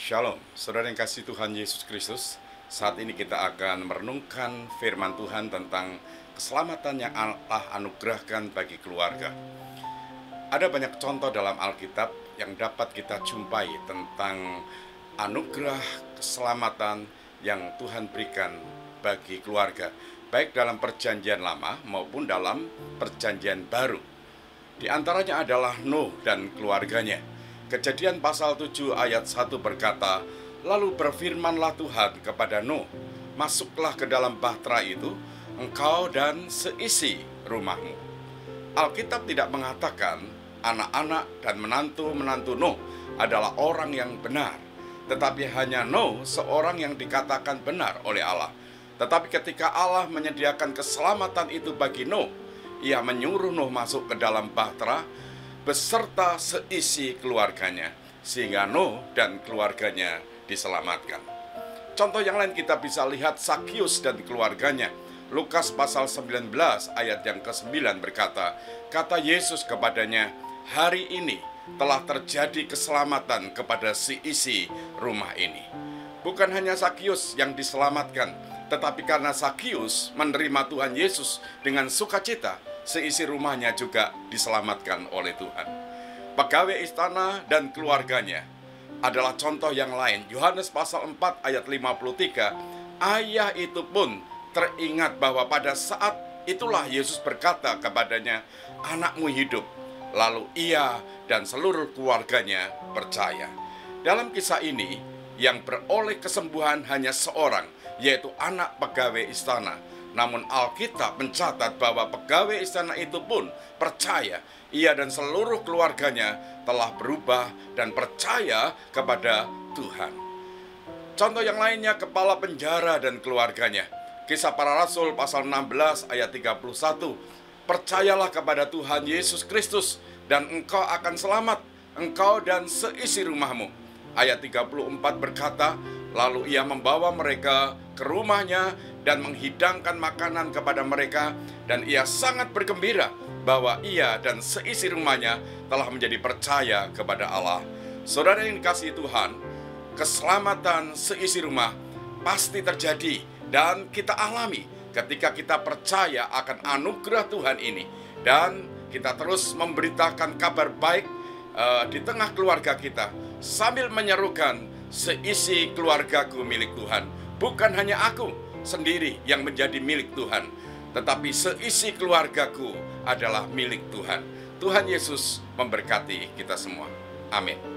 Shalom, saudara yang kasih Tuhan Yesus Kristus. Saat ini kita akan merenungkan firman Tuhan tentang keselamatan yang Allah anugerahkan bagi keluarga. Ada banyak contoh dalam Alkitab yang dapat kita jumpai tentang anugerah keselamatan yang Tuhan berikan bagi keluarga, baik dalam perjanjian lama maupun dalam perjanjian baru. Di antaranya adalah Nuh dan keluarganya. Kejadian pasal 7 ayat 1 berkata, "Lalu berfirmanlah Tuhan kepada Nuh, masuklah ke dalam bahtera itu, engkau dan seisi rumahmu." Alkitab tidak mengatakan anak-anak dan menantu-menantu Nuh adalah orang yang benar, tetapi hanya Nuh seorang yang dikatakan benar oleh Allah. Tetapi ketika Allah menyediakan keselamatan itu bagi Nuh, Ia menyuruh Nuh masuk ke dalam bahtera beserta seisi keluarganya, sehingga Nuh dan keluarganya diselamatkan. Contoh yang lain kita bisa lihat Zakius dan keluarganya. Lukas pasal 19 ayat yang ke-9 berkata, kata Yesus kepadanya, "Hari ini telah terjadi keselamatan kepada seisi rumah ini." Bukan hanya Zakius yang diselamatkan, tetapi karena Zakius menerima Tuhan Yesus dengan sukacita, seisi rumahnya juga diselamatkan oleh Tuhan. Pegawai istana dan keluarganya adalah contoh yang lain. Yohanes pasal 4 ayat 53, ayah itu pun teringat bahwa pada saat itulah Yesus berkata kepadanya, "Anakmu hidup." Lalu ia dan seluruh keluarganya percaya. Dalam kisah ini, yang beroleh kesembuhan hanya seorang, yaitu anak pegawai istana. Namun Alkitab mencatat bahwa pegawai istana itu pun percaya. Ia dan seluruh keluarganya telah berubah dan percaya kepada Tuhan. Contoh yang lainnya, kepala penjara dan keluarganya. Kisah Para Rasul pasal 16 ayat 31. "Percayalah kepada Tuhan Yesus Kristus dan engkau akan selamat, engkau dan seisi rumahmu." Ayat 34 berkata, lalu ia membawa mereka ke rumahnya dan menghidangkan makanan kepada mereka, dan ia sangat bergembira bahwa ia dan seisi rumahnya telah menjadi percaya kepada Allah. Saudara yang dikasihi Tuhan, keselamatan seisi rumah pasti terjadi dan kita alami ketika kita percaya akan anugerah Tuhan ini, dan kita terus memberitakan kabar baik di tengah keluarga kita sambil menyerukan, "Seisi keluargaku milik Tuhan." Bukan hanya aku sendiri yang menjadi milik Tuhan, tetapi seisi keluargaku adalah milik Tuhan. Tuhan Yesus memberkati kita semua. Amin.